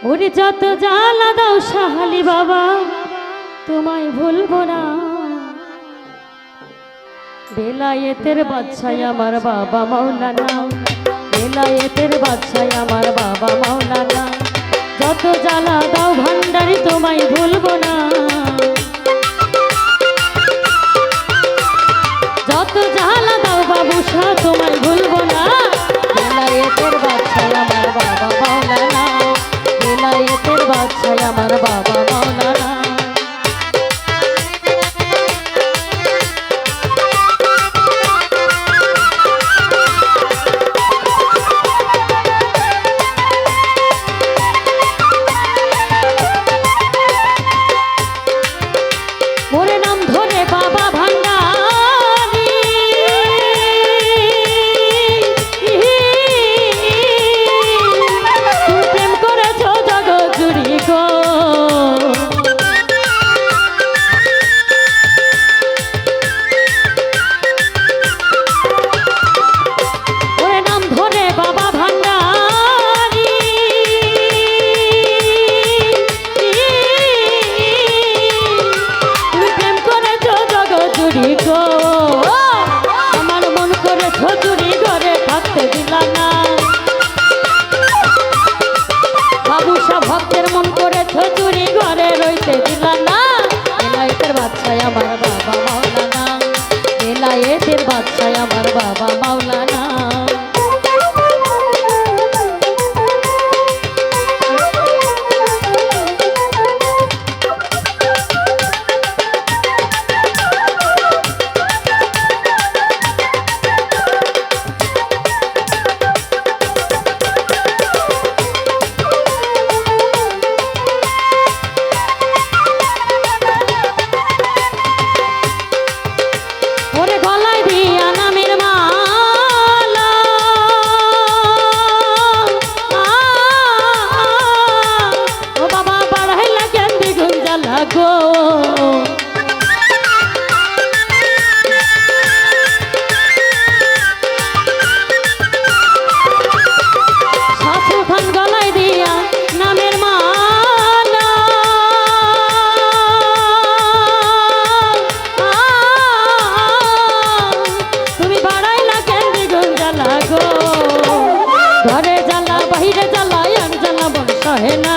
ওরে যত জ্বালা দাও সাহালি বাবা তোমায় ভুলবো না। বেলায়েতের বাদশাহ আমার বাবা মাওলানা, বেলায়েতের বাদশাহ আমার বাবা মাওলানা। যত জ্বালা দাও ভান্ডারি তোমায় ভুলবো না। যত জ্বালা দাও বাবুশা তোমায় ভুলবো না। বেলায়েতের বাদশাহ আমার বাবা মাওলানা, বেলায়েতের বাদশাহ আমার বাবা মাওলানা। মোরে নাম ধরে বাবা ভান্ডারি, তুমি প্রেম করেছ জগৎ জুড়ি গো। ওরে নাম ধরে বাবা ভান্ডারি, তুমি প্রেম করেছ জগৎ জুড়ি গো। আমার মন করেছ চুরি ঘরে থাকতে দিলা না। বাবুসা ভক্তের মন করেছ চুরি ঘরে রইতে দিলা না। বেলায়েতের বাদশাহ আমার বাবা মাওলানা, বেলায়েতের বাদশাহ আমার বাবা মাওলানা। ওরে গলায় দিয়া নামের মালা, ও বাবা বাড়াইলা কেন দ্বিগুণ জ্বালা গো। শাশুখান গলায় দিয়া নামের মালা, তুমি বাড়াইলা কেন দ্বিগুণ জ্বালা গো। ঘরে জ্বালা বাহিরে জ্বালা আর জ্বালা মন সহে না।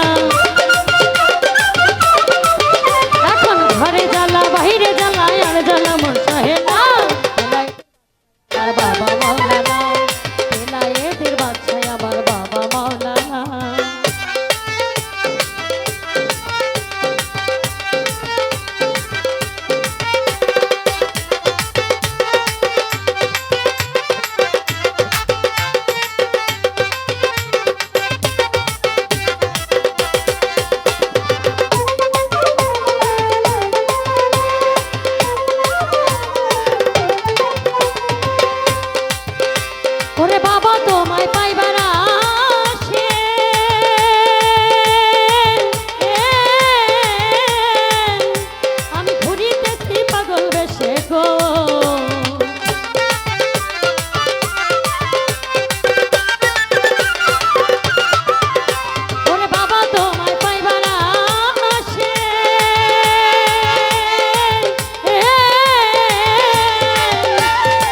এখন ঘরে জ্বালা বাহিরে জ্বালা আর জ্বালা মন সহে না। আর বাবা মাওলানা, বেলায়েতের বাদশাহ আমার বাবা মাওলানা। ওরে বাবা তোমায় পাইবার আসে, আমি ঘুরিতেছি পাগল বেশে গো। ওরে বাবা তোমায় পাইবার আসে,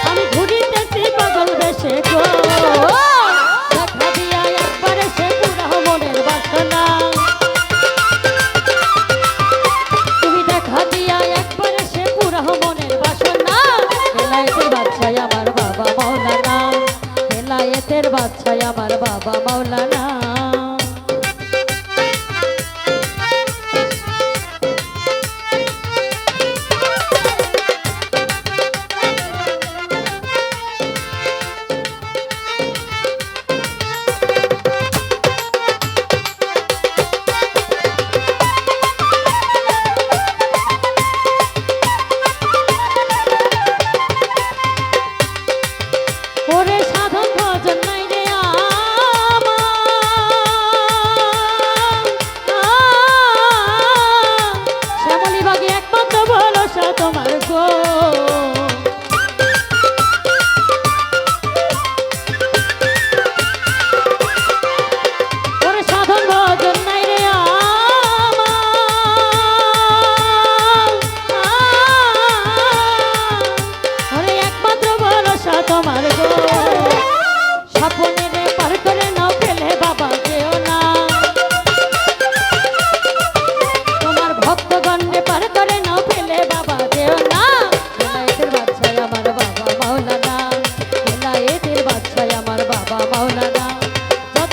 আমি ঘুরিতেছি পাগল বেশে গো। দেখা দিয়া একবারে সে পুরা মনের বাসনা, তুমি দেখা দিয়া একবারে সে পুরা মনের বাসনা। বেলায়েতের বাদশাহ আমার বাবা মাওলানা, বেলায়েতের বাদশাহ আমার বাবা মাওলানা। ওরে সাধন ভজন নাই রে আমার,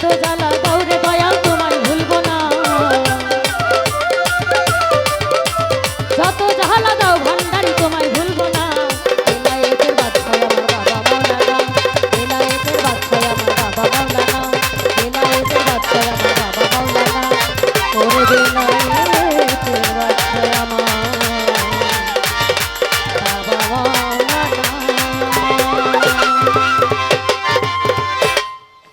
কত জ্বালা দাও রে দয়াল